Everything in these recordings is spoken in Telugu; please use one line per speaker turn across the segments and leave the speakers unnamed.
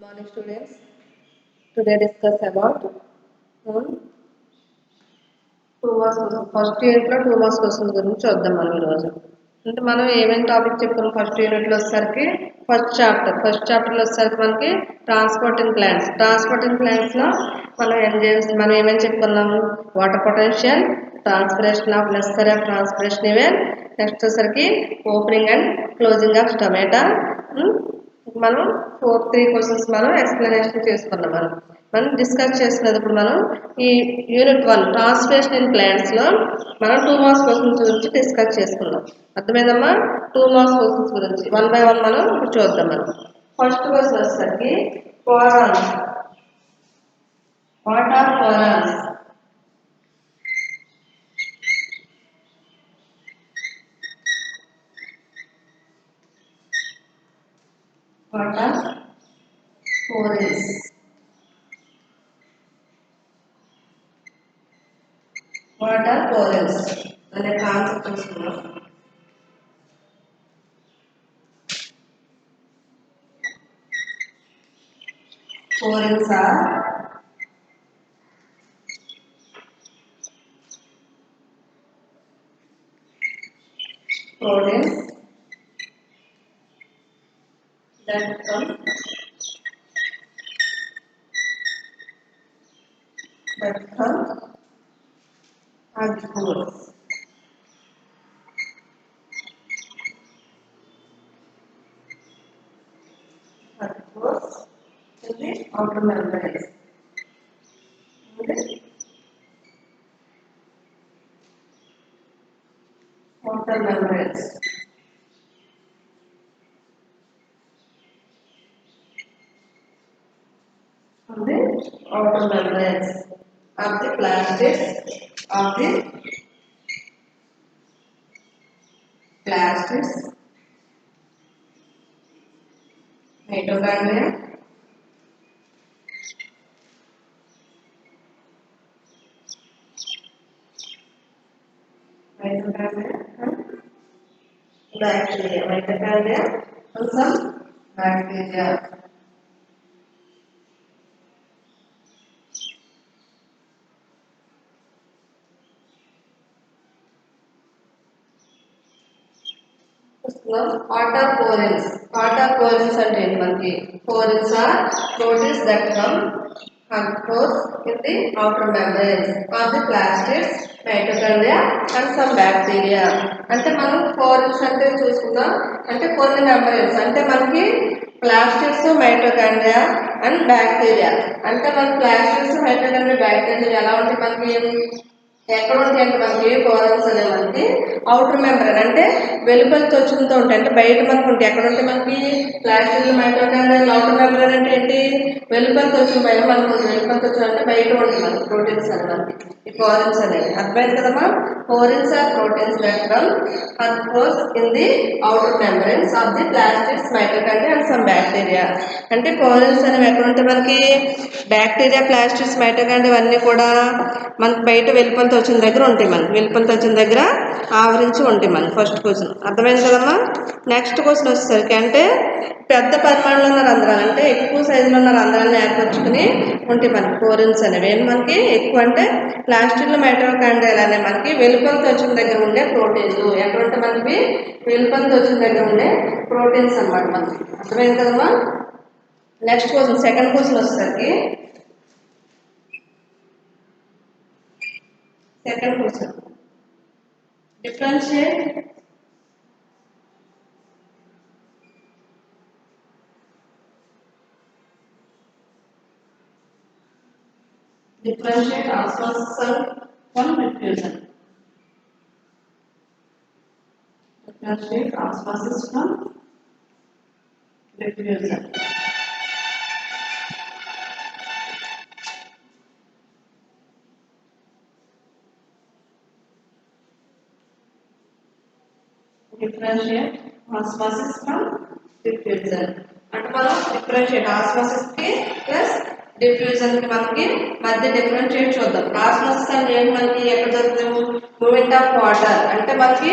morning, students. Today discuss about two marks కోసం ఫస్ట్ యూనిట్లో 2 మార్క్స్ క్వశ్చన్స్ గురించి చూద్దాం మనం ఈరోజు. అంటే మనం ఏమేమి టాపిక్ చెప్పుకున్నాం ఫస్ట్ యూనిట్లో వచ్చేసరికి ఫస్ట్ చాప్టర్లో వచ్చేసరికి మనకి ట్రాన్స్పోర్టింగ్ ప్లాంట్స్లో మనం ఏమేమి చెప్పుకున్నాము, water potential, transpiration of necessary of transpiration event, next వచ్చేసరికి opening and closing of stomata. మనం 3 క్వశ్చన్స్ మనం ఎక్స్ప్లెనేషన్ చేసుకున్నాం. మనం డిస్కస్ చేస్తున్నది ఇప్పుడు మనం ఈ యూనిట్ 1 ట్రాన్స్పిరేషన్ ఇన్ ప్లాంట్స్లో మనం 2 మార్క్స్ క్వశ్చన్స్ గురించి డిస్కస్ చేసుకున్నాం. అర్థమైందమ్మా? 2 మార్క్స్ క్వశ్చన్స్ గురించి 1 by 1 మనం ఇప్పుడు చూద్దాం. మనం ఫస్ట్ క్వశ్చన్ వచ్చేసరికి corals. What are corals? What are corals? What are corals? అనే కాన్సెప్ట్ చూస్తున్నాం. Corals are proteins that come as corals. In the outer membranes. Outer membranes. On the outer membranes of the plastids mitochondria and bacteria. Mitochondria and some bacteria. What are corals? అంటే మనకి corals are proteins that come in the outer membranes of the plastids, mitochondria and some bacteria. అంటే మనం corals అంటే చూసుకుందాం. అంటే కొన్ని membranes అంటే మనకి plastids, mitochondria and bacteria. అంటే మన plastids, mitochondria, bacteria ఎలా ఉంటాయి మనకి ఎక్కడ ఉంటాయి అంటే మనకి కోరల్స్ అనే మనకి అవుటర్ మెంబ్రేన్ అంటే వెలుపల తొచ్చులతో ఉంటాయి. అంటే బయట మనకు ఉంటాయి. ఎక్కడ ఉంటాయి మనకి ప్లాస్టిక్, మైటోకాండ్రియా, అవుటర్ మెంబ్రేన్ అంటే ఏంటి వెలుపల తొచ్చుల పైన మనకు వెలుపల తొచ్చులు అంటే బయట ఉంటాయి మనకి ప్రోటీన్స్ అని మనకి ఈ కోరల్స్ అనేవి. అర్థమైంది కదమ్మా? Corals are proteins that come across in the outer membranes of the plastids, mitochondria and some bacteria. అంటే కోరల్స్ అనేవి ఎక్కడ ఉంటాయి మనకి బ్యాక్టీరియా, ప్లాస్టిడ్స్, మైటోకాండ్రియా ఇవన్నీ కూడా మనకి బయట వెలుపలతో వచ్చిన దగ్గర ఉంటాయి. మనకి వెలుపలతో వచ్చిన దగ్గర ఆవరించి ఉంటాయి మనకి. ఫస్ట్ క్వశ్చన్ అర్థమైంది కదమ్మా? నెక్స్ట్ క్వశ్చన్ వచ్చేసరికి అంటే పెద్ద పరిమాణంలో ఉన్న రంధ్రాలు అంటే ఎక్కువ సైజులో ఉన్న రంధ్రాలను ఏర్పరచుకుని ఉంటాయి మనకి కోరల్స్ అనేవి. ఏం మనకి ఎక్కువ అంటే ప్లాస్టిక్లు, మైటోకాండ్రియాలు అనే మనకి వెలుపలతో వచ్చిన దగ్గర ఉండే ప్రోటీన్స్. ఎక్కడ ఉంటే మనకి వెలుపలతో వచ్చిన దగ్గర ఉండే ప్రోటీన్స్ అన్నమాట మనకి. అర్థమైంది కదమ్మా? నెక్స్ట్ క్వశ్చన్ సెకండ్ క్వశ్చన్ వచ్చేసరికి differentiate osmosis from diffusion. Differentiate osmosis from diffusion. Differentiate osmosis from diffusion. అంటే మనం differentiate osmosis కి ప్లస్ డిఫ్యూజన్ కి మనకి మధ్య డిఫరెన్షియేట్ చూద్దాం. ఆస్మోసిస్ అంటే ఏంటి మనకి ఎక్కడ జరుగుతుంది? Movement of water. అంటే మనకి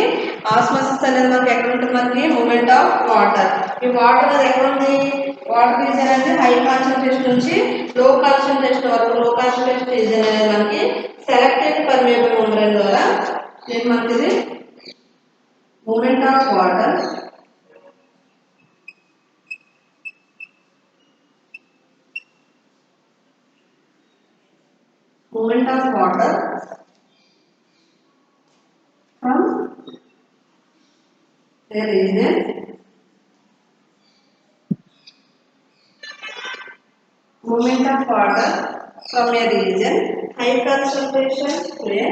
ఆస్మోసిస్ అనేది మనకి ఎక్కడ ఉంటుంది? మనకి మూమెంట్ ఆఫ్ వాటర్. ఈ వాటర్ అనేది ఎక్కడ ఉంది? వాటర్ రీజన్ అంటే హై కాన్సన్ట్రేషన్ నుంచి లో కాన్సన్ట్రేషన్ వరకు, లో కాన్సన్ట్రేషన్ రీజన్ అనేది మనకి సెలెక్టెడ్ పర్మియబుల్ మెంబ్రేన్ ద్వారా ఏంటి మనకి movement of water movement of water from a region movement of water from a region high concentration to a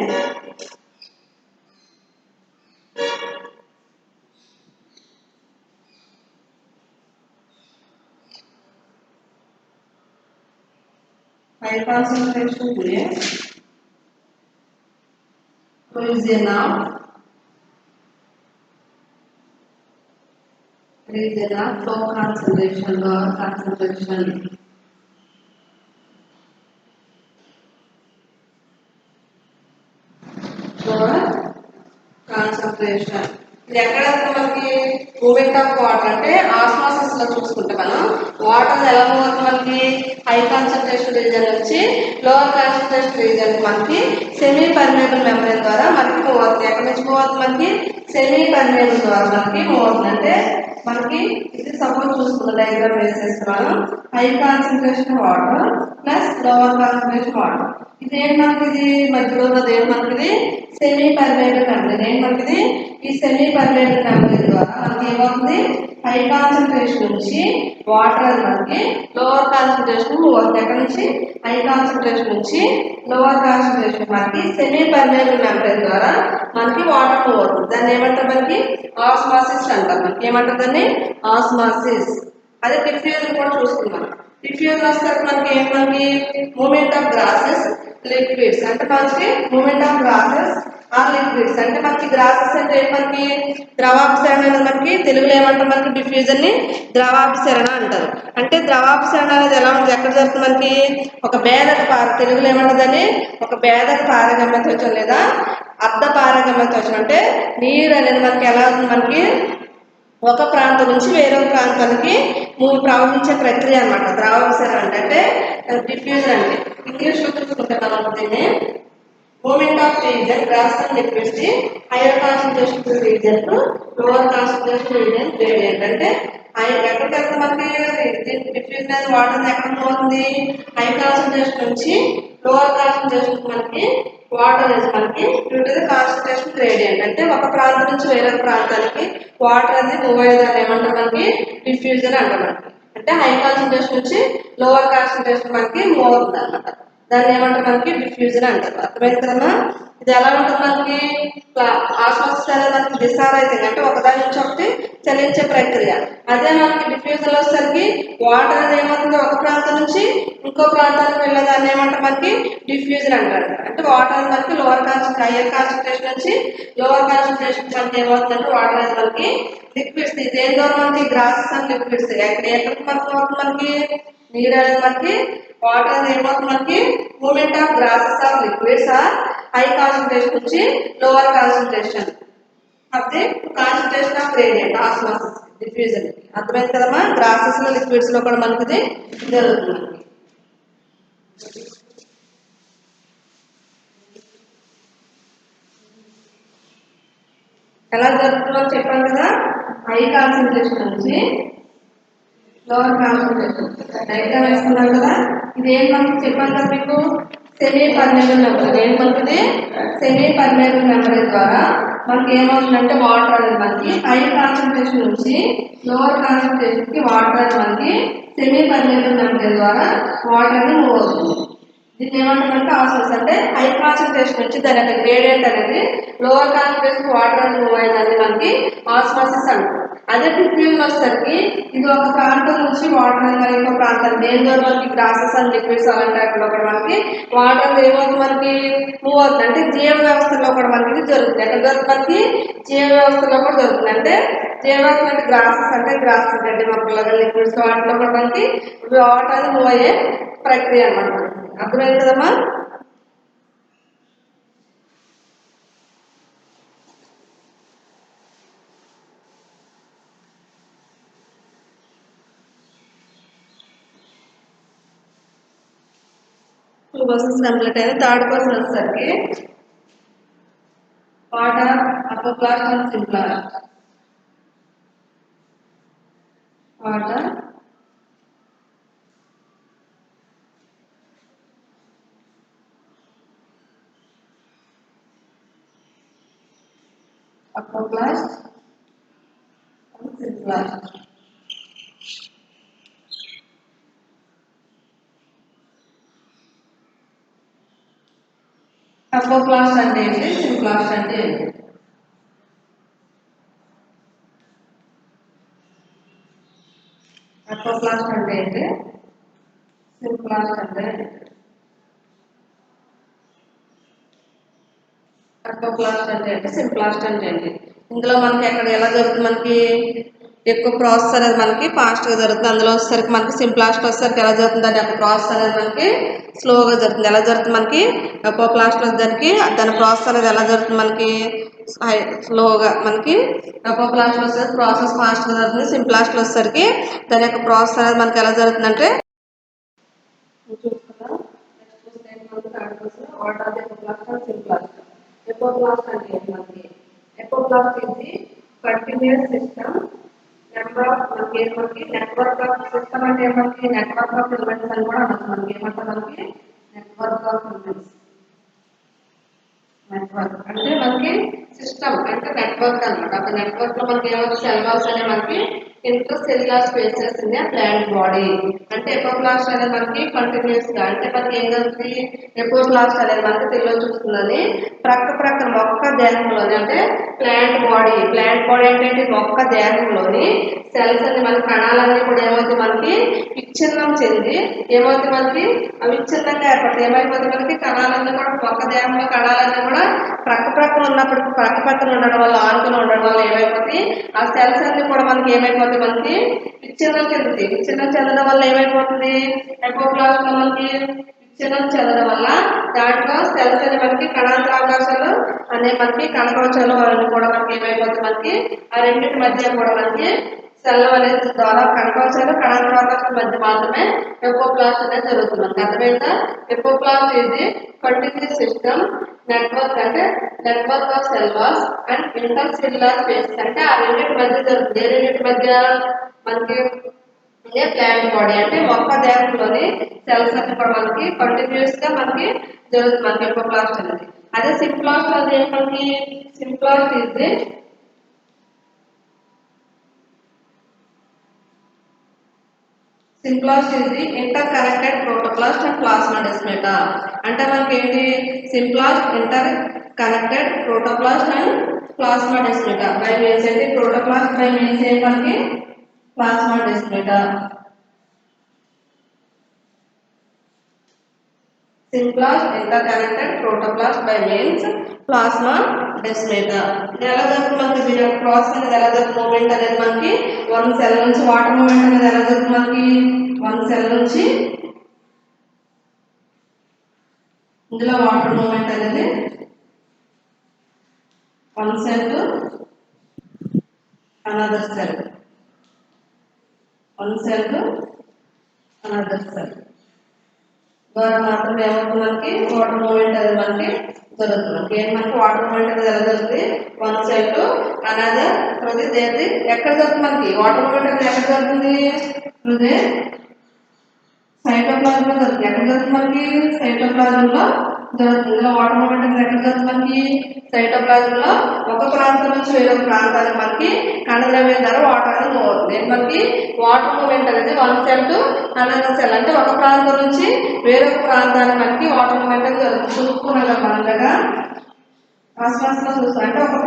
high concentration to a region of low concentration, lower concentration. Lower concentration. ఇది ఎక్కడ మనకి మూమెంట్ ఆఫ్ వాటర్ అంటే ఆస్మాసిస్ లో చూసుకుంటే మనం వాటర్ ఎలా మూవ్ అవుతుంది? మనకి హై కాన్సన్ట్రేషన్ రీజన్ నుంచి లోవర్ కాన్సన్ట్రేషన్ రీజన్ మనకి సెమీ పర్మియబుల్ మెంబ్రేన్ ద్వారా మనకి మూవ్ అవుతుంది. ఎక్కడి నుంచి మూవ్ అవుతుంది? మనకి సెమీ పర్మియబుల్ ద్వారా మనకి మూవ్ అవుతుంది. అంటే మనకి ఇది సపోజ్ చూసుకున్న డయాగ్రామ్ వేసేస్తున్నాను. High concentration water plus lower concentration water. ఇదేంటి మనకి ఇది మధ్యలో ఉన్నది ఏంటి మనకి సెమీ పర్మియబుల్ మెంబ్రేన్. ఏంటి మనకి ఈ సెమీ పర్మియబుల్ మెంబ్రేన్ ద్వారా మనకి ఏమవుతుంది? హై కాన్సన్ట్రేషన్ నుంచి వాటర్ అది మనకి లోవర్ కాన్సన్ట్రేషన్ మూవ్ అవుతుంది. ఎక్కడి నుంచి? హై కాన్సన్ట్రేషన్ నుంచి లోవర్ కాన్సన్ట్రేషన్ మనకి సెమీ పర్మియబుల్ మెంబ్రేన్ ద్వారా మనకి వాటర్ మూవ్ అవుతుంది. దాన్ని ఏమంటారు? మనకి ఆస్మాసిస్ అంటారు. మనకి ఏమంటారు దాన్ని? ఆస్మాసిస్. అదే డిఫ్యూజన్ కూడా చూస్తున్నాం. డిఫ్యూజన్ వస్తే మనకి ఏంటి? Movement of gases liquids. అంటే మనకి movement of gases or liquids. అంటే మనకి గ్రాసెస్ అంటే మనకి ద్రవాభిసరణ అనేది మనకి తెలుగులో ఏమంటారు? మనకి డిఫ్యూజన్ ని ద్రవాభిసరణ అంటారు. అంటే ద్రవాభిసరణ అనేది ఎలా ఉంటుంది? ఎక్కడ జరుగుతుంది? మనకి ఒక భేదక తెలుగులో ఏమంటుందని ఒక భేదక పారగమ్యత్వచం లేదా అర్ధ పారగమ్యత్వచం. అంటే నీరు అనేది మనకి ఎలా ఉంది? మనకి ఒక ప్రాంతం నుంచి వేరొక ప్రాంతానికి ప్రవహించే ప్రక్రియ అనమాట ద్రవాభిసరణ అంటే డిఫ్యూజన్. అంటే ఇంగ్లీష్ లో చూసుకుంటే మనం దీన్ని movement of region gas and liquids the higher concentration region to lower concentration region gradient. అంటే ఎక్కడికెక్కడ మనకి డిఫ్యూజన్ అనేది వాటర్ ఎక్కడ పోతుంది? హై కాన్సంట్రేషన్ నుంచి లోవర్ కాన్సంట్రేషన్ మనకి వాటర్ అనేది మనకి due to the concentration gradient. అంటే ఒక ప్రాంతం నుంచి వేరొక ప్రాంతానికి వాటర్ అనేది మూవ్ అయ్యేదాన్ని ఏమంటారు? మనకి డిఫ్యూజన్ అంటారు. అంటే హై కాన్సంట్రేషన్ నుంచి లోవర్ కాన్సంట్రేషన్ మనకి మూవ్ అవుతుంది అనమాట. దాన్ని ఏమంటారు? మనకి డిఫ్యూజన్ అంటారు. అర్థమైంది కదా? ఇది ఎలా ఉంటుంది? మనకి ఆస్మాసిస్ అనేది మనకి డిస్ఆరైజింగ్ అంటే ఒకదాని నుంచి ఒకటి చలించే ప్రక్రియ. అదే మనకి డిఫ్యూజన్ వచ్చేసరికి వాటర్ అనేది ఏమవుతుంది? ఒక ప్రాంతం నుంచి ఇంకో ప్రాంతానికి వెళ్ళేదాన్ని ఏమంటారు? మనకి డిఫ్యూజన్ అంటారు. అంటే వాటర్ అనేది మనకి లోవర్ కాన్సంట్రేషన్ హైయర్ కాన్సంట్రేషన్ నుంచి లోవర్ కాన్సంట్రేషన్ మనకి ఏమవుతుందంటే వాటర్ అనేది మనకి లిక్విడ్స్. దేని ద్వారా మనకి గ్రాసెస్ అండ్ లిక్విడ్స్ ఎక్కడికి మనకి నీరు అనేది మనకి వాటర్ అనేది ఏమవుతుంది? మనకి movement of gases of liquids or high concentration నుంచి lower concentration of the concentration of gradient osmosis diffusion. అర్థమైంది కదమ్మా? గ్రాసెస్ లో లిక్విడ్స్ లో కూడా మనకి జరుగుతుంది. ఎలా జరుగుతుందో చెప్పాను కదా? హై కాన్సంట్రేషన్ నుంచి లోవర్ కాన్సంట్రేషన్ డైగ్రామ్ వేసుకున్నాం కదా? ఇది ఏం మనకి చెప్పాను కదా మీకు? Semi permeable membrane. ఏం మనకి సెమీ పర్మియబుల్ మెంబ్రేన్ ద్వారా మనకి ఏమవుతుందంటే వాటర్ అనేది మనకి హై కాన్సంట్రేషన్ నుంచి లోవర్ కాన్సంట్రేషన్ కి వాటర్ అనేది మనకి సెమీ పర్మియబుల్ మెంబ్రేన్ ద్వారా వాటర్ అనేది మూవ్ అవుతుంది. దీన్ని ఏమంటారంటే ఆస్మోసిస్ అంటే హై కాన్సన్ట్రేషన్ నుంచి దాని యొక్క గ్రేడియంట్ అనేది లోవర్ కాన్సన్ట్రేషన్ వాటర్ అనేది మూవ్ అయిందని మనకి ఆస్మోసిస్ అంటారు. అదే డిఫ్యూజన్ వచ్చేసరికి ఇది ఒక ప్రాంతం నుంచి వాటర్ అనేది మరి ఇంకో ప్రాంతం దేని ద్వారా మనకి గ్రాసెస్ అండ్ లిక్విడ్స్ అలాంటి వాటిలో కూడా మనకి వాటర్ అనేది ఏమవుతుంది మనకి మూవ్ అవుతుంది. అంటే జీవ వ్యవస్థలో కూడా మనకి ఇది జరుగుతుంది. ఎక్కడ జరుగుతుంది మనకి జీవ వ్యవస్థలో కూడా జరుగుతుంది. అంటే జీవ వ్యవస్థ అంటే గ్రాసెస్ గడ్డి మొక్కలు లిక్విడ్స్ వాటిలో కూడా మనకి వాటర్ అనేది మూవ్ అయ్యే ప్రక్రియ అన్నమాట. అర్థమైంది కదమ్మా? టూ క్వశ్చన్స్ కంప్లీట్ అయింది. థర్డ్ క్వశ్చన్ వచ్చేసరికి water upper class and symplast. Water upper class and middle class. Upper class అంటే ఏంటి, middle class అంటే ఏంటి? upper class అంటే ఏంటి, middle class అంటే ఏంటి? upper class అంటే ఏంటి, middle class అంటే ఏంటి? ఇందులో మనకి ఎక్కడ ఎలా జరుగుతుంది, మనకి ఎక్కువ ప్రాసెస్ అనేది మనకి ఫాస్ట్గా జరుగుతుంది. అందులో వచ్చేసరికి మనకి సింప్లాస్ట్ వచ్చేసరికి ఎలా జరుగుతుంది, దాని యొక్క ప్రాసెస్ అనేది మనకి స్లోగా జరుగుతుంది. ఎలా జరుగుతుంది మనకి అప్పో ప్లాస్ట్ దానికి దాని ప్రాసెస్ అనేది ఎలా జరుగుతుంది మనకి స్లోగా. మనకి అప్పో ప్లాస్ట్ వచ్చేసరికి ప్రాసెస్ ఫాస్ట్గా జరుగుతుంది. సింప్లాస్ట్ వచ్చేసరికి దాని యొక్క ప్రాసెస్ అనేది మనకి ఎలా జరుగుతుందంటే ఎపోప్లాస్ట్ అంటే ఏంటి మనకి? ఎపోప్లాస్ట్ ఇది కంటిన్యూస్ సిస్టమ్ నెంబర్ ఆఫ్ మనకి నెట్వర్క్ ఆఫ్ సిస్టమ్ అంటే మనకి నెట్వర్క్ ఆఫ్ ఎలిమెంట్స్ అని కూడా అనొచ్చు. మనకి ఏమంటారు, మనకి నెట్వర్క్ ఆఫ్ ఎలిమెంట్స్. నెట్వర్క్ అంటే మనకి సిస్టమ్ అంటే నెట్వర్క్ అనమాట. ఆ నెట్వర్క్ లో మనకి ఏమవుతుంది, సెల్ వాల్స్ అనే మనకి inter cellular spaces in plant body. అంటే ఎపోప్లాస్ట్ అనేది మనకి కంటిన్యూస్ గా అంటే మనకి ఏం జరుగుతుంది, ఎపోప్లాస్ట్ అనేది మనకి తెలియదు చూస్తుందని ప్రక్కన మొక్క దేహంలోని అంటే ప్లాంట్ బాడీ అంటే మొక్క దేహంలోని సెల్స్ అన్ని మన కణాలన్నీ కూడా ఏమవుతుంది మనకి విచ్ఛిన్నం చెంది ఏమవుతుంది మనకి అవిచ్ఛిన్నంగా ఏర్పడుతుంది. ఏమైపోతుంది మనకి కణాలన్నీ కూడా మొక్క దేహంలో కణాలన్నీ కూడా ప్రక్కన ఉండడం వల్ల ఆనుకుని ఉండడం వల్ల ఏమైపోతుంది ఆ సెల్స్ అన్ని కూడా మనకి ఏమైపోతుంది మనకి విచ్ఛిన్నం చెందుతాయి. విచ్ఛిన్నం చెందడం వల్ల ఏమైపోతుంది ఎపోప్లాస్ట్ మనకి విచ్ఛిన్నం చెందడం వల్ల దాంట్లో సెల్స్ అనే మనకి కణాంతరావకాశాలు అనే మనకి కణకోశాలు అవన్నీ కూడా మనకి ఏమైపోతుంది మనకి ఆ రెండింటి మధ్య కూడా మనకి సెల్ అనేది ద్వారా కణకోశాలు కణాంతరావకాశాల మధ్య మాత్రమే ఎపోప్లాస్ట్ అనేది జరుగుతుంది. మనకి అర్థమైందా? ఎపోప్లాస్ట్ ఇది కంటిన్యూస్ సిస్టమ్ నెట్వర్క్ అంటే network of cell walls and intercellular spaces అంటే ఆ రెండింటి మధ్య జరుగుతుంది. ఏ రెండింటి మధ్య మనకి ఇదే ప్లాంట్ బాడీ అంటే మొక్క దేహంలోని సెల్స్ అన్ని కూడా మనకి కంటిన్యూస్ గా మనకి జరుగుతుంది మనకి ఎపోప్లాస్ట్ అనేది. అదే సింప్లాస్ట్ అనేది మనకి సింప్లాస్ట్ ఇది సింప్లాస్ట్ ఇది interconnected protoplast and plasmodesmata. అంటే మనకి ఏంటి symplast interconnected protoplast and plasmodesmata by means ఏంటి ప్రోటోప్లాస్ట్ బై మీన్స్ ఏంటి మనకి plasmodesmata. Symplast interconnected protoplast by means plasmodesmata. ఇది ఎలా జరుగుతుంది మనకి దీని ప్రాసెస్ అనేది ఎలా జరుగుతుంది, మూమెంట్ అనేది మనకి వన్ సెల్ నుంచి వాటర్ మూమెంట్ అనేది ఎలా జరుగుతుంది మనకి వన్ సెల్ నుంచి ఇందులో వాటర్ మూమెంట్ అనేది one cell to another cell, one cell to another cell ద్వారా మాత్రం ఏమవుతుంది మనకి వాటర్ మూమెంట్ అనేది మనకి జరుగుతుంది. మనకి వాటర్ మూమెంట్ అనేది ఎలా జరుగుతుంది వన్ సెల్ టు అనదర్ ప్రతిదేది ఎక్కడ జరుగుతుంది మనకి వాటర్ మూమెంట్ అనేది ఎక్కడ జరుగుతుంది సైటోప్లాజంలో జరుగుతుంది. ఎక్కడ జరుగుతుంది మనకి సైటోప్లాజంలో జరుగుతుంది. ఇందులో వాటర్ మూమెంట్ అనేది ఎక్కడ జరుగుతుంది మనకి సైటోప్లాజం లో ఒక ప్రాంతం నుంచి వేరొక ప్రాంతానికి మనకి కణద్రవ్యం ద్వారా వాటర్ అనేది మూవ్ అవుతుంది. మనకి వాటర్ మూమెంట్ అనేది one cell to another cell అంటే ఒక ప్రాంతం నుంచి వేరొక ప్రాంతానికి మనకి వాటర్ మూమెంట్ అనేది జరుగుతుంది. చూసుకున్నాం కదా మనం కదా ఆస్వాసన చూస్తాం అంటే ఒక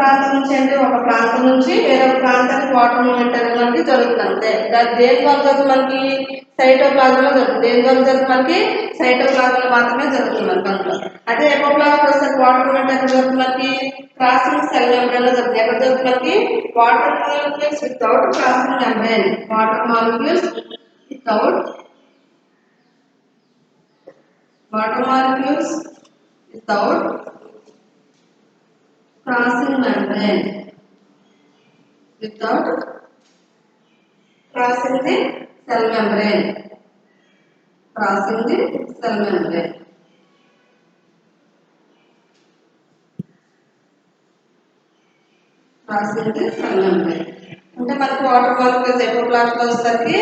ప్రాంతం నుంచి వేరొక ప్రాంతానికి వాటర్ మూమెంట్ అనేది మనకి జరుగుతుంది అంతే. దేని వల్ల జరుగుతుంది మనకి సైటోప్లాజంలో జరుగుతుంది. దేని వల్ల జరుగుతుంది మనకి సైటోప్లాజంలో మాత్రమే జరుగుతుంది మనకి అందులో. అదే ఎపోప్లాజం వస్తే వాటర్ మూమెంట్ ఎక్కడ జరుగుతుంది మనకి క్రాసింగ్ సెల్ మెంబ్రేన్ లో జరుగుతుంది. ఎక్కడ జరుగుతుంది మనకి water molecules without crossing membrane water molecules without crossing membrane without crossing the cell membrane crossing the cell membrane crossing the cell membrane అంటే మనకు వాటర్ మాలిక్యూల్స్ ఎపోప్లాస్ట్ వచ్చేసరికి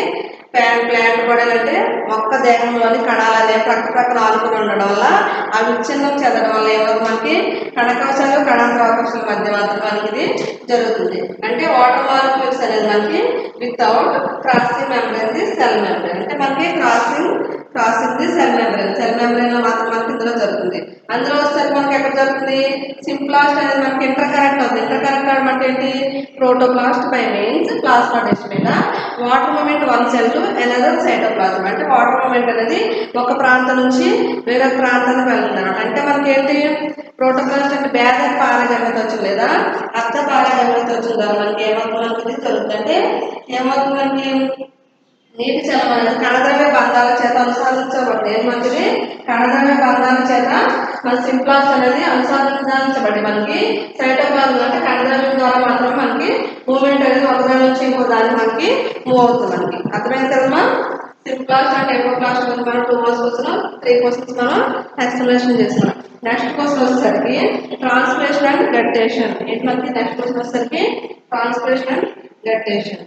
ప్లాంట్ కూడా అంటే మొక్క దేహంలోని కణాలు అనేవి ప్రక్కన ఆనుకుని ఉండడం వల్ల అవి విచ్ఛిన్నం చెందడం వల్ల ఏమవుతుంది మనకి కణకవచాలు కణాంతరావకాశాల మధ్య మాత్రం మనకి ఇది జరుగుతుంది. అంటే వాటర్ మాలిక్యూల్స్ అనేది మనకి without crossing membrane the cell membrane అంటే మనకి క్రాసింగ్ ది సెల్ మెంబ్రేన్ లో మాత్రం మనకి ఇందులో జరుగుతుంది. అందులో వస్తే మనకి ఎక్కడ జరుగుతుంది సింప్లాస్ట్ అనేది మనకి ఇంటర్ కనెక్ట్ అవుతుంది. ఇంటర్ కనెక్ట్ అవడం అంటే ఏంటి protoplast by means plasmodesmata మీద water movement one cell to another cytoplasm అంటే వాటర్ మూమెంట్ అనేది ఒక ప్రాంతం నుంచి వేరొక ప్రాంతానికి వెళ్తుంది అనమాట. అంటే మనకి ఏంటి ప్రోటోప్లాస్ట్ అంటే బేదర్ పారగమ్యత వచ్చింది లేదా అర్థ పారగమ్యత వచ్చింది కదా మనకి ఏమవుతుంది మనకి జరుగుతుంది అంటే ఏమవుతుంది మనకి నీటి చలనం అనేది కణద్రవ్య బంధాల చేత అనుసంధానించబడుతుంది. మంచిది కణద్రవ్య బంధాల చేత మన సింప్లాస్ట్ అనేది అనుసంధానించబడి మనకి సైటోప్లాజం అంటే కణద్రవ్యం ద్వారా మాత్రం మనకి మూమెంట్ అనేది ఒకదాని నుంచి ఇంకో దాన్ని మనకి మూవ్ అవుతుంది మనకి. అర్థమైంది కదమ్మా సింప్లాస్ట్ అంటే ఎపోప్లాస్ట్ గురించి మనం 2 మార్క్స్ క్వశ్చన్ 3 క్వశ్చన్స్ మనం ఎక్స్ప్లెనేషన్ చేస్తున్నాం. నెక్స్ట్ క్వశ్చన్ వచ్చేసరికి ట్రాన్స్లేషన్ అండ్ గట్టేషన్ ఏంటి మనకి నెక్స్ట్ క్వశ్చన్ వచ్చేసరికి translation and guttation.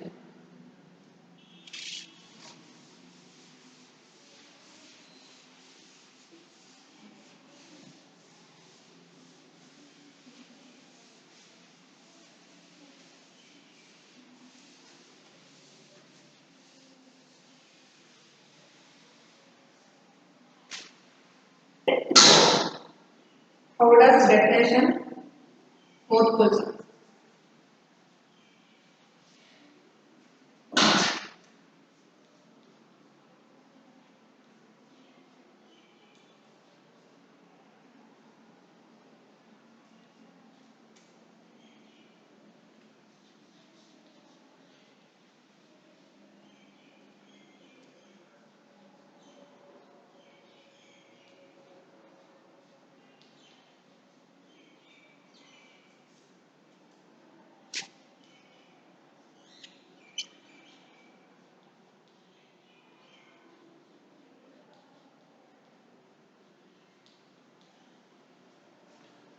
How does guttation both pulses?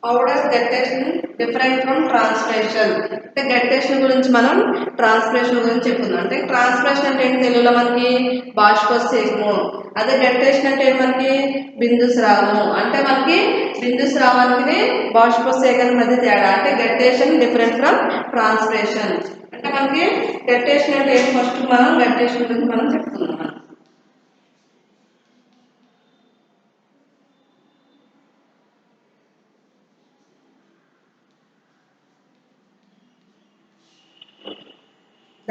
How does guttation different from transpiration? అంటే గట్టేషన్ గురించి మనం ట్రాన్స్పిరేషన్ గురించి చెప్పుకుందాం. అంటే ట్రాన్స్పిరేషన్ అంటే ఏంటి తెలుగులో మనకి బాష్పోత్సేకము. అదే గట్టేషన్ అంటే ఏంటి మనకి బిందుస్రావము. అంటే మనకి బిందుస్రావానికి బాష్పోత్సేకానికి మధ్య తేడా అంటే గట్టేషన్ డిఫరెంట్ ఫ్రమ్ ట్రాన్స్పిరేషన్. అంటే మనకి గట్టేషన్ అంటే ఏంటి ఫస్ట్ మనం గట్టేషన్ గురించి మనం చెప్పుకుందాం.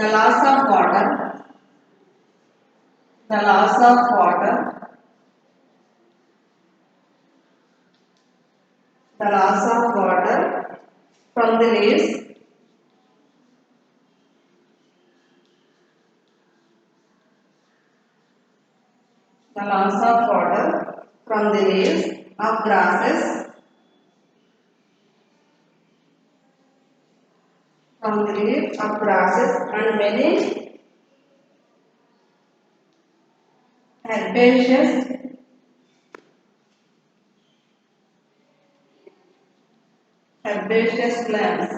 The loss of water from the leaves of grasses and many herbaceous plants.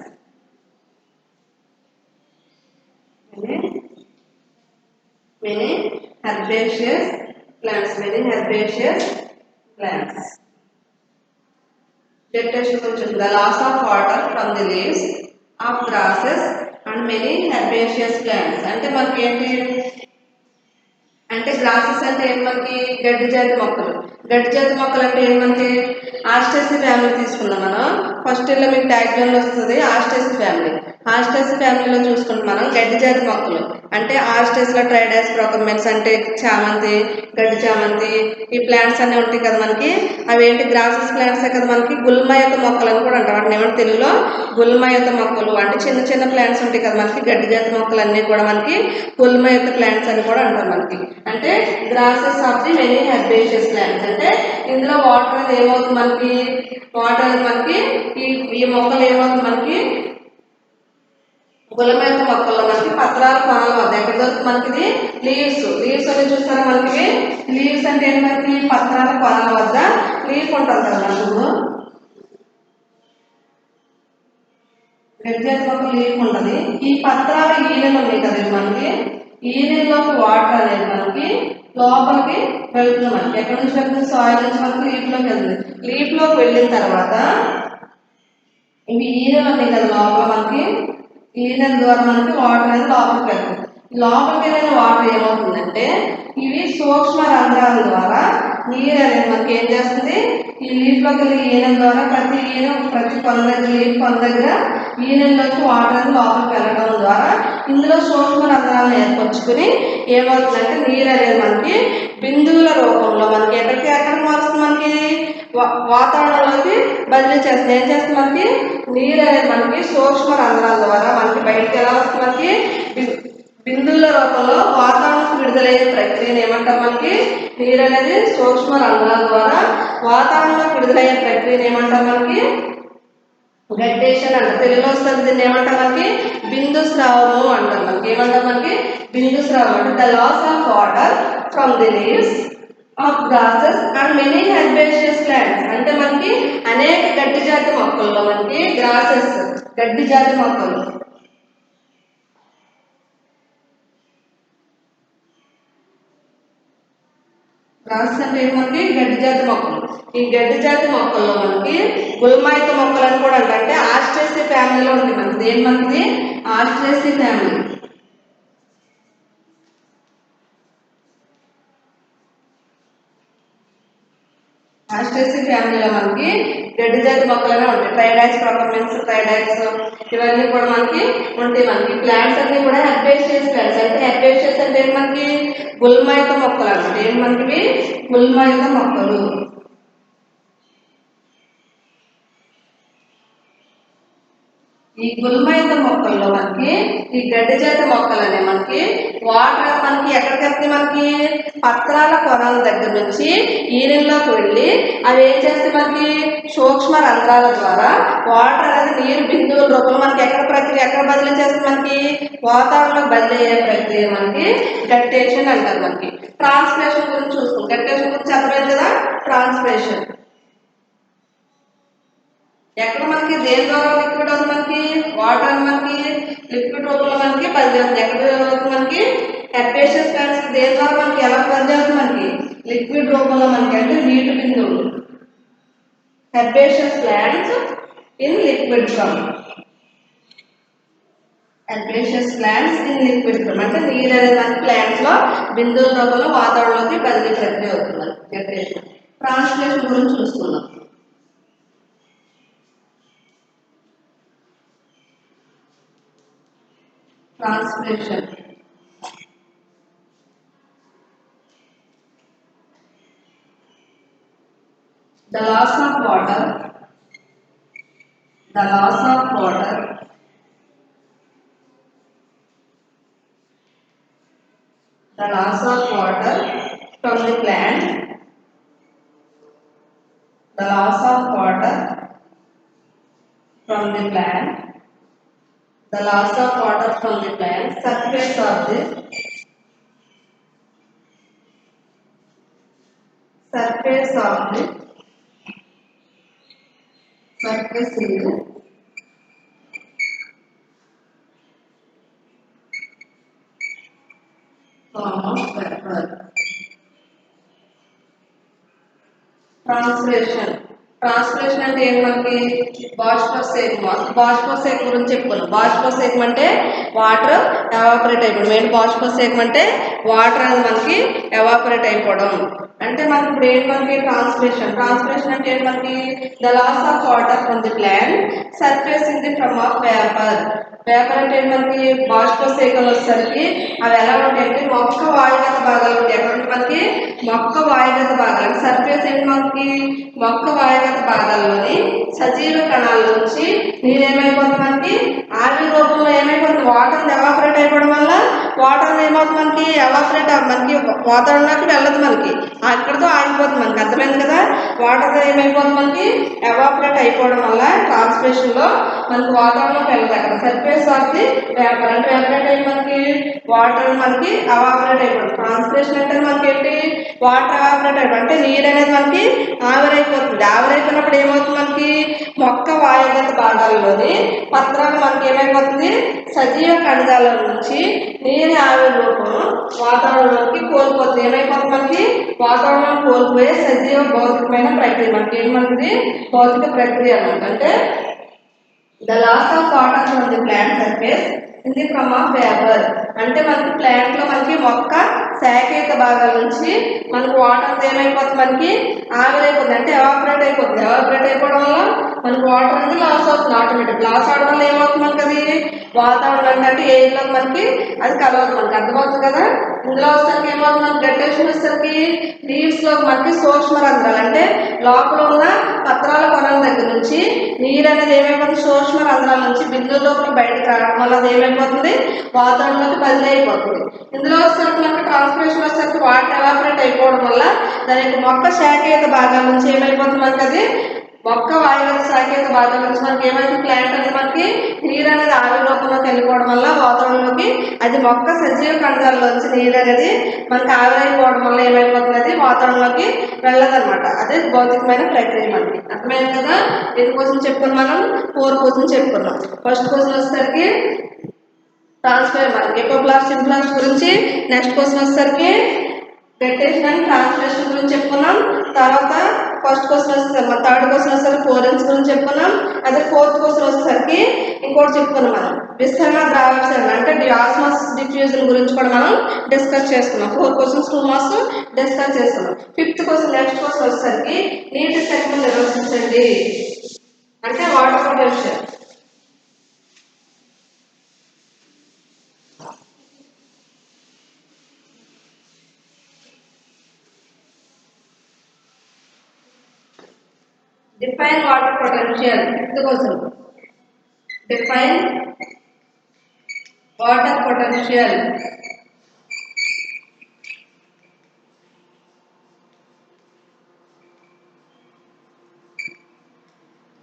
Many herbaceous plants. Vegetation గురించి the loss of water from the leaves of grasses and many herbaceous plants. అంటే మనకి ఏంటి అంటే గ్రాసెస్ అంటే ఏంటి మనకి గడ్డి జాతి మొక్కలు. గడ్డి జాతి మొక్కలు అంటే ఏంటి మనకి ఆస్టేసి ఫ్యామిలీ తీసుకున్నాం మనం. ఫస్ట్ ఇయర్లో మీకు ట్యాగ్లో వస్తుంది ఆస్టేసి ఫ్యామిలీ. ఆస్టేసి ఫ్యామిలీలో చూసుకుంటాం మనం గడ్డి జాతి మొక్కలు అంటే ఆస్టేస్లో ట్రైడాస్ ప్రొకర్మెంట్స్ అంటే చామంతి, గడ్డి చామంతి ఈ ప్లాంట్స్ అన్నీ ఉంటాయి కదా మనకి. అవి ఏంటి గ్రాసెస్ ప్లాంట్సే కదా మనకి. గుల్మయత మొక్కలు అని కూడా అంటారు. వాటిని ఏమంటే తెలుగులో గుల్మయత మొక్కలు అంటే చిన్న చిన్న ప్లాంట్స్ ఉంటాయి కదా మనకి. గడ్డి జాతి మొక్కలు అన్నీ కూడా మనకి గుల్మయత ప్లాంట్స్ అని కూడా అంటారు మనకి. అంటే grasses of the many herbaceous plants అంటే ఇందులో వాటర్ అనేది ఏమవుతుంది మనకి వాటర్ అనేది మనకి ఈ మొక్కలు ఏమవుతుంది మనకి గులమేత మొక్కల్లో మనకి పత్రాల కొనల వద్ద ఎక్కడ దొరుకుతుంది మనకి లీవ్స్ అని చూస్తారా మనకి. లీవ్స్ అంటే ఏంటి మనకి పత్రాల కొనల వద్ద లీఫ్ ఉంటుంది కదా మనకు. గడ్డి మొక్క లీఫ్ ఉంటుంది. ఈ పత్రాల ఈనెలు ఉన్నాయి కదా మనకి. ఈనెల్లోకి వాటర్ అనేది మనకి లోపలికి వెళ్తుంది మనకి. ఎక్కడి నుంచి వెళ్తుంది సాయిల్ నుంచి మనకి లీఫ్లోకి వెళ్తుంది. లీఫ్లోకి వెళ్ళిన తర్వాత ఇవి ఈనెలు ఉన్నాయి కదా లోపల మనకి. ఈనెల ద్వారా మనకి వాటర్ అనేది లోపలికి వెళ్తుంది. లోపలికి వెళ్ళిన వాటర్ ఏమవుతుందంటే ఇవి సూక్ష్మ రంధ్రాల ద్వారా నీరు అనేది మనకి ఏం చేస్తుంది ఈ లీఫ్లోకి వెళ్ళి ఈనెల ద్వారా ప్రతి కొన దగ్గర లీఫ్ కొన దగ్గర ఈనెల్లోకి వాటర్ అనేది లోపలికి వెళ్ళడం ద్వారా ఇందులో సూక్ష్మ రంధ్రాలను ఏర్పరచుకుని ఏమవుతుందంటే నీరు అనేది మనకి బిందువుల రూపంలో మనకి ఎక్కడికి మారుస్తుంది మనకి వాతావరణంలోకి బదిలీ చేస్తుంది. ఏం చేస్తుంది మనకి నీరు అనేది మనకి సూక్ష్మ రంధ్రాల ద్వారా మనకి బయటకు ఎలా వస్తుంది మనకి బిందువుల రూపంలో వాతావరణం విడుదలయ్యే ప్రక్రియను ఏమంటారు మనకి నీరు అనేది సూక్ష్మ రంధ్రాల ద్వారా వాతావరణంలో విడుదలయ్యే ప్రక్రియను ఏమంటారు మనకి గడ్డేషన్ అంటారు. తెలుగులో వస్తుంది దీన్ని ఏమంటారు మనకి బిందు స్రావము అంటారు మనకి. ఏమంటారు మనకి బిందు స్రావం అంటే the loss of water from the leaves of grasses and many herbaceous plants అంటే మనకి అనేక గడ్డి జాతి మొక్కల్లో మనకి గ్రాసెస్ గడ్డి జాతి మొక్కలు గ్రాసెస్ అంటే మనకి గడ్డి జాతి మొక్కలు. ఈ గడ్డి జాతి మొక్కల్లో మనకి గుల్మాయిత మొక్కలు అని కూడా అంటే ఆస్ట్రేసి ఫ్యామిలీలో ఉంటుంది మనకి. ఏం మనకి ఆస్ట్రేసి ఫ్యామిలీ. ఆస్ట్రేసి ఫ్యామిలీలో మనకి గడ్డి జాతి మొక్కలనే ఉంటాయి. ట్రైడాక్స్ ప్రొకర్మెంట్స్ ట్రైడాక్స్ ఇవన్నీ కూడా మనకి ఉంటాయి. మనకి ప్లాంట్స్ అన్ని కూడా హెర్బేషియస్ ప్లాంట్స్ అంటే హెర్బేషియస్ అంటే మనకి గుల్మాయిత మొక్కలు అనమాట. ఏం మనకి గుల్మాయిత మొక్కలు. ఈ గుల్మైత మొక్కల్లో మనకి ఈ గడ్డి జాతి మొక్కలు అనే మనకి వాటర్ మనకి ఎక్కడికి మనకి పత్రాల కొనల దగ్గర నుంచి ఈనెల్లోకి వెళ్ళి అవి ఏం చేస్తే మనకి సూక్ష్మ రంధ్రాల ద్వారా వాటర్ అనేది నీరు బిందువుల రూపంలో మనకి ఎక్కడ బదిలీ చేస్తే మనకి వాతావరణంలో బదిలీ అయ్యే ప్రక్రియ మనకి గట్టేషన్ అంటారు మనకి. ట్రాన్స్పిరేషన్ గురించి చూస్తాం. గట్టేషన్ గురించి చెప్పలేదు కదా ట్రాన్స్పిరేషన్ ఎక్కడ మనకి దేని ద్వారా లిక్విడ్ అవుతుంది మనకి వాటర్ మనకి లిక్విడ్ రూపంలో మనకి బదిలీ అవుతుంది. ఎక్కడ అవుతుంది మనకి హెర్బేషియస్ ప్లాంట్స్ దేని ద్వారా మనకి ఎలా బదిలీ అవుతుంది మనకి లిక్విడ్ రూపంలో మనకి అంటే నీటి బిందువులు. Herbaceous plants in liquid form. Herbaceous plants in liquid form అంటే నీరు అనేది మన ప్లాంట్స్ లో బిందువుల రూపంలో వాతావరణంలోకి బదిలీ ప్రక్రియ అవుతుంది. హెర్బేషియస్ ట్రాన్స్పిరేషన్ గురించి చూస్తున్నాం. Transpiration. The loss of water. The loss of water. The loss of water from the plant. The loss of water from the plant. The loss of water from the plant. Surface of the surface of the surface is form of pepper. Transpiration. Transpiration అంటే ఏంటి మనకి బాష్పోసేకం గురించి చెప్పుకున్నాం. బాష్పోసేకం అంటే వాటర్ ఎవాపరేట్ అయిపోవడం. ఏంటి బాష్పోసేకం అంటే వాటర్ అనేది మనకి ఎవాపరేట్ అయిపోవడం. అంటే మనకి ఇప్పుడు ఏంటి మనకి ట్రాన్స్పిరేషన్ అంటే ఏంటి మనకి the loss of water from the plant surface in the from of vapour అంటే ఏంటి మనకి బాష్పోసేకంలో వచ్చేసరికి అవి ఎలా ఉంటాయంటే మొక్క వాయుగత భాగాలు ఉంటాయి. ఎక్కడ మనకి మొక్క వాయుగత భాగాలు సర్ఫేస్ ఏంటి మనకి మొక్క వాయుగత భాగాల్లోని సజీవ కణాల నుంచి నీరు ఏమైపోతుంది మనకి ఆవిరి రూపంలో ఏమైపోతుంది వాటర్ ఎవాపరేట్ అయిపోవడం వల్ల వాటర్ ఏమవుతుంది మనకి ఎవాపరేట్ మనకి వాతావరణంలోకి వెళ్ళదు. మనకి అక్కడితో ఆగిపోతుంది. మనకి అర్థమైంది కదా. వాటర్ ఏమైపోతుంది మనకి ఎవాపరేట్ అయిపోవడం వల్ల ట్రాన్స్పిరేషన్ లో మనకి వాతావరణంలోకి వెళ్ళదు. అక్కడ సర్ఫేస్ ఆఫ్ ది వేపర్ అంటే ఎవాపరేట్ అయ్యి మనకి వాటర్ మనకి ఎవాపరేట్ అయిపోవడం. ట్రాన్స్పిరేషన్ అంటే మనకి ఏంటి వాటర్ ఎవాపరేట్ అయిపోవడం అంటే నీరు అనేది మనకి ఆవిరైపోతుంది. ఆవిరైపోయినప్పుడు ఏమవుతుంది మనకి మొక్క వాయుగత భాగాల్లోని పత్రాలు మనకి ఏమైపోతుంది సజీవ కణజాల నుంచి నీరు ఆవిరి రూపం వాతావరణంలోకి కోల్పోతుంది. ఏమైపోతుంది మనకి వాతావరణం కోల్పోయే సజీవ భౌతికమైన ప్రక్రియ మనకి ఏమంటుంది భౌతిక ప్రక్రియ అన్నమాట. అంటే the loss of water from the plant surface in the from of vapour అంటే మనకి ప్లాంట్ లో మనకి మొక్క శాఖీత భాగాల నుంచి మనకి వాటర్ ఏమైపోతుంది మనకి ఆవిరైపోతుంది. అంటే ఎవాపరేట్ అయిపోతుంది. ఎవాపరేట్ అయిపోవడం వల్ల మనకి వాటర్ అనేది లాస్ అవుతుంది. ఆటోమేటిక్ లాస్ అవడం వల్ల ఏమవుతుంది మనకి అది వాతావరణం అంటే ఎయిర్ లో మనకి అది కలవదు. మనకి అర్థమవుతుంది కదా. ఇందులో వచ్చేసరికి ఏమవుతుంది మనకి డెటేషన్ వచ్చేసరికి లీవ్స్ లో మనకి సూక్ష్మ రంధ్రాలు అంటే లోపల ఉన్న పత్రాల కొనల దగ్గర నుంచి నీరు అనేది ఏమైపోతుంది సూక్ష్మ రంధ్రాల నుంచి బిందువు లోపల బయటకు రావడం వల్ల అది ఏమైపోతుంది వాతావరణంలోకి బదిలీ అయిపోతుంది. ఇందులో వచ్చేసరికి మనకి ట్రాన్స్పిరేషన్ వచ్చేసరికి వాటర్ ఎవాపరేట్ అయిపోవడం వల్ల దాని యొక్క మొక్క శాఖీయత భాగాల నుంచి ఏమైపోతుంది మనకి అది మొక్క వాయుగత శాఖీయత భాగాల నుంచి మనకి ఏమైతే ప్లాంట్ అనేది మనకి నీరు అనేది ఆవిరి రూపంలోకి వెళ్ళిపోవడం వల్ల వాతావరణంలోకి అది మొక్క సజీవ కణజాలలోంచి నీరు అనేది మనకి ఆవిరైపోవడం వల్ల ఏమైపోతుంది అది వాతావరణంలోకి వెళ్ళదన్నమాట. అదే భౌతికమైన ప్రక్రియ. మనకి అర్థమైంది కదా. ఎన్ని క్వశ్చన్ చెప్పుకున్నాం మనం 4 క్వశ్చన్ చెప్పుకున్నాం. ఫస్ట్ క్వశ్చన్ వచ్చేసరికి ట్రాన్స్ఫర్ మనకి ఎకోప్లాస్ట్ సింప్లాస్ట్ గురించి. నెక్స్ట్ క్వశ్చన్ వచ్చేసరికి డెటేషన్ అండ్ ట్రాన్స్లేషన్ గురించి చెప్పుకున్నాం. తర్వాత ఫస్ట్ క్వశ్చన్ వచ్చేసరికి మన థర్డ్ క్వశ్చన్ వచ్చేసరికి ఫోరెన్స్ గురించి చెప్పుకున్నాం. అదే ఫోర్త్ క్వశ్చన్ వచ్చేసరికి ఇంకోటి చెప్పుకున్నాం మనం విస్తరణ ద్రావణ అంటే ఆస్మాస్ డిఫ్యూజన్ గురించి కూడా మనం డిస్కస్ చేసుకున్నాం. 4 క్వశ్చన్స్ 2 మార్క్స్ డిస్కస్ చేసుకున్నాం. ఫిఫ్త్ క్వశ్చన్ నెక్స్ట్ క్వశ్చన్ వచ్చేసరికి నీటి శాఖను నిర్వహించండి అంటే water potential. Define water potential. Fifth question. Define water potential.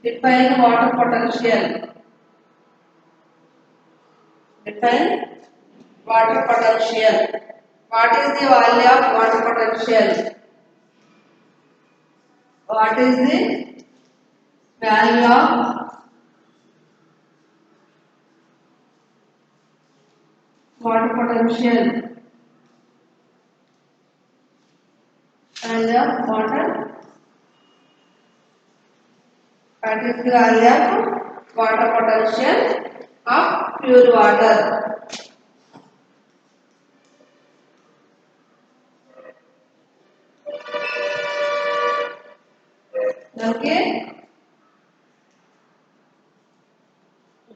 Define water potential. Define water potential. What is the value of water potential? What is the value of water potential? Value of water. What is the value of water potential of pure water? Okay.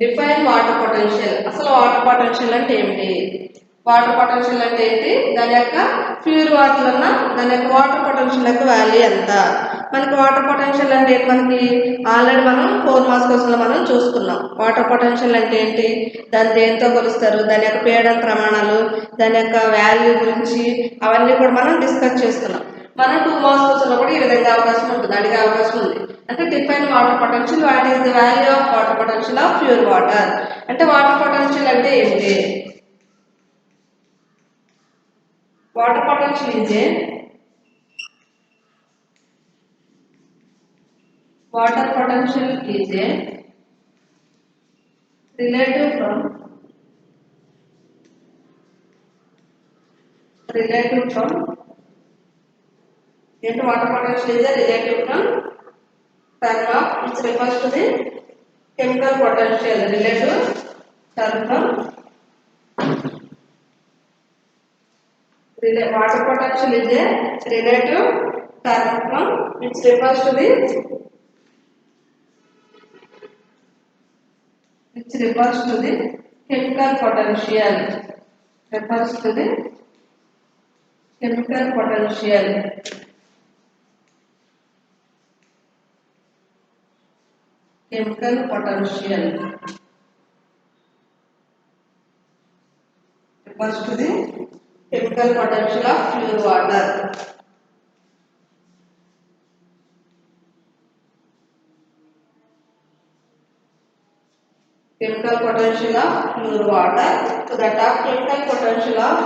Define water potential. అసలు వాటర్ పొటెన్షియల్ అంటే ఏమిటి? వాటర్ పొటెన్షియల్ అంటే ఏంటి? దాని యొక్క ప్యూర్ వాటర్ ఉన్న దాని యొక్క వాటర్ పొటెన్షియల్ యొక్క వాల్యూ ఎంత? మనకి వాటర్ పొటెన్షియల్ అంటే ఏంటి? మనకి ఆల్రెడీ మనం 4 మార్క్స్ క్వశ్చన్లో మనం చూసుకున్నాం. వాటర్ పొటెన్షియల్ అంటే ఏంటి, దాన్ని దేంతో కొలుస్తారు, దాని యొక్క పీడన ప్రమాణాలు, దాని యొక్క వాల్యూ గురించి అవన్నీ కూడా మనం డిస్కస్ చేసుకున్నాం. మనం 2 మార్క్స్ క్వశ్చన్లో కూడా ఈ విధంగా అవకాశం ఉంటుంది, అడిగే అవకాశం ఉంది. అంటే define water potential. What is the value of water potential of pure water. అంటే వాటర్ పొటెన్షియల్ అంటే ఏంటి? Water potential is a water potential is a relative from into water potential is a relative from term of which refers to the chemical potential related term from water potential is a relative term from which refers to the chemical potential refers to the chemical potential refers to the chemical potential of pure water. Chemical potential of pure water. So that of chemical potential of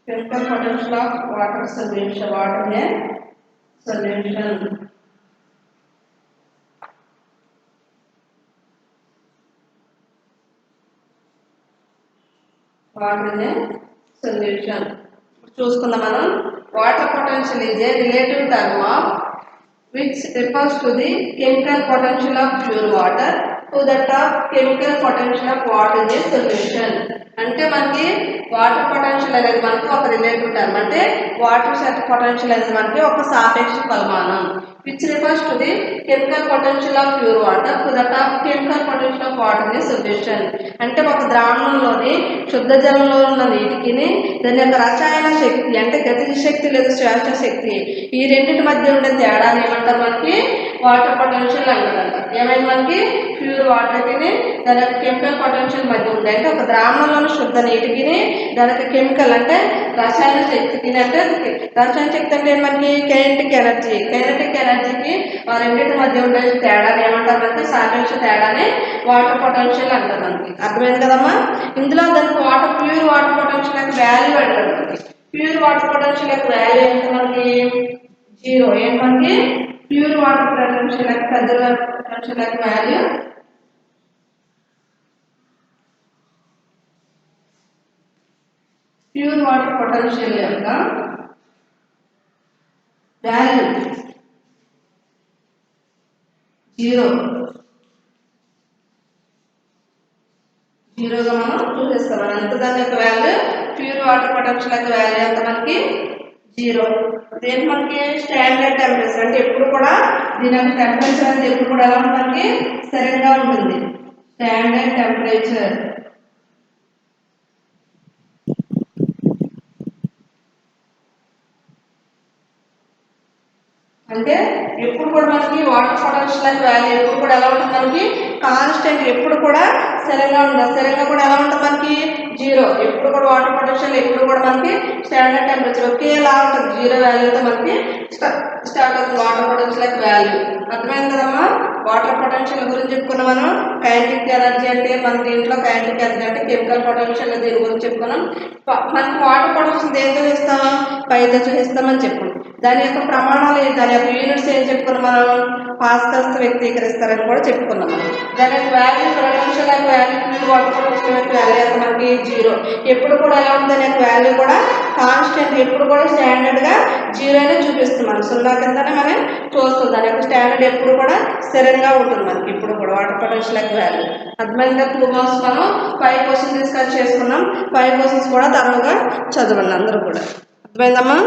chemical potential of water solution, water in solution. Water in a solution. చూసుకుందాం మనం water potential is a relative term of which refers to the chemical potential of pure water to that of chemical potential of water in a solution. అంటే మనకి వాటర్ పొటెన్షియల్ అనేది మనకి ఒక రిలేటివ్ టర్మ్, అంటే వాటర్ పొటెన్షియల్ అనేది మనకి ఒక సాపేక్ష పరిమాణం. which refers to the chemical potential of pure water to that of chemical potential of water in a solution. అంటే ఒక ద్రావణంలోని శుద్ధ జలంలో ఉన్న నీటికి దాని యొక్క రసాయన శక్తి అంటే గతిజ శక్తి లేదా శ్వాస శక్తి ఈ రెండింటి మధ్య ఉండే తేడాన్ని ఏమంటారు మనకి వాటర్ పొటెన్షియల్ అంటారు. ఏమైంది మనకి ప్యూర్ వాటర్కి దాని యొక్క కెమికల్ పొటెన్షియల్ మధ్య ఉంది, అంటే ఒక ద్రావణంలోని శుద్ధ నీటికి దాని యొక్క కెమికల్ అంటే రసాయన శక్తికి, అంటే రసాయన శక్తి అంటే మనకి కైనెటిక్ ఎనర్జీకి ఆ రెండింటి మధ్య ఉండే తేడాన్ని ఏమంటారు మనకి సాపేక్ష తేడాన్ని వాటర్ పొటెన్షియల్ అంటారు మనకి. అర్థమైంది కదమ్మా. ఇందులో దానికి ప్యూర్ వాటర్ పొటెన్షియల్ యొక్క వాల్యూ అంటారు మనకి. ప్యూర్ వాటర్ పొటెన్షియల్ యొక్క వాల్యూ ఎంత మనకి 0. ఏంటి మనకి ప్యూర్ వాటర్ పొటెన్షియల్ యొక్క పొటెన్షియల్ యొక్క వాల్యూ ప్యూర్ వాటర్ పొటెన్షియల్ యొక్క వాల్యూ 0గా మనం చూసేస్తాం. ఎంత దాని యొక్క వాల్యూ ప్యూర్ వాటర్ పొటెన్షియల్ యొక్క వాల్యూ ఎంత మనకి 0. దేని మనకి స్టాండర్డ్ టెంపరేచర్ అంటే ఎప్పుడు కూడా దీని యొక్క టెంపరేచర్ అనేది ఎప్పుడు కూడా ఎలా ఉంటుంది మనకి స్థిరంగా ఉంటుంది. స్టాండర్డ్ టెంపరేచర్ అంటే ఎప్పుడు కూడా మనకి వాటర్ పొటెన్షియల్ వాల్యూ ఎప్పుడు కూడా ఎలా ఉంటుంది మనకి కాన్స్టెంట్, ఎప్పుడు కూడా స్థిరంగా ఉంటుంది. స్థిరంగా కూడా ఎలా ఉంటుంది మనకి 0. ఎప్పుడు కూడా వాటర్ పొటెన్షియల్ ఎప్పుడు కూడా మనకి స్టాండర్డ్ టెంపరేచర్ ఒకేలా ఉంటుంది. 0 వాల్యూతో మనకి స్టార్ట్ అవుతుంది వాటర్ పొటెన్షియల్ వాల్యూ. అర్థమైంది కదమ్మా. వాటర్ పొటెన్షియల్ గురించి చెప్పుకున్నాం మనం. కైనెటిక్ ఎనర్జీ అంటే మన దీంట్లో కైనెటిక్ ఎనర్జీ అంటే కెమికల్ పొటెన్షియల్ దీని గురించి చెప్పుకున్నాం. మనకి వాటర్ పొటెన్షియల్ దేంతో ఇస్తాం పైతో చూపిస్తామని చెప్పుకున్నాం. దాని యొక్క ప్రమాణాలు దాని యొక్క యూనిట్స్ ఏం చెప్పుకున్నాం మనం పాస్కల్స్ వ్యక్తీకరిస్తారని కూడా చెప్పుకున్నాం. దాని యొక్క వాల్యూ పొటెన్షియల్ యొక్క వాల్యూ ప్యూర్ వాటర్ పొటెన్షియల్ యొక్క వాల్యూ యొక్క మనకి 0. ఎప్పుడు కూడా ఎలా ఉంటుంది దాని యొక్క వాల్యూ కూడా కాన్స్టెంట్, ఎప్పుడు కూడా స్టాండర్డ్గా 0 అనే చూపిస్తుంది. మనం 0 కిందనే మనం చూస్తుంది. దాని యొక్క స్టాండర్డ్ ఎప్పుడు కూడా స్థిరంగా ఉంటుంది మనకి ఇప్పుడు కూడా వాటర్ పొటెన్షియల్ యొక్క వాల్యూ. అర్థమైందా. 2 మార్క్స్ మనం 5 క్వశ్చన్స్ డిస్కస్ చేసుకున్నాం. 5 క్వశ్చన్స్ కూడా తరువుగా చదవండి అందరూ కూడా. అర్థమైందమ్మా.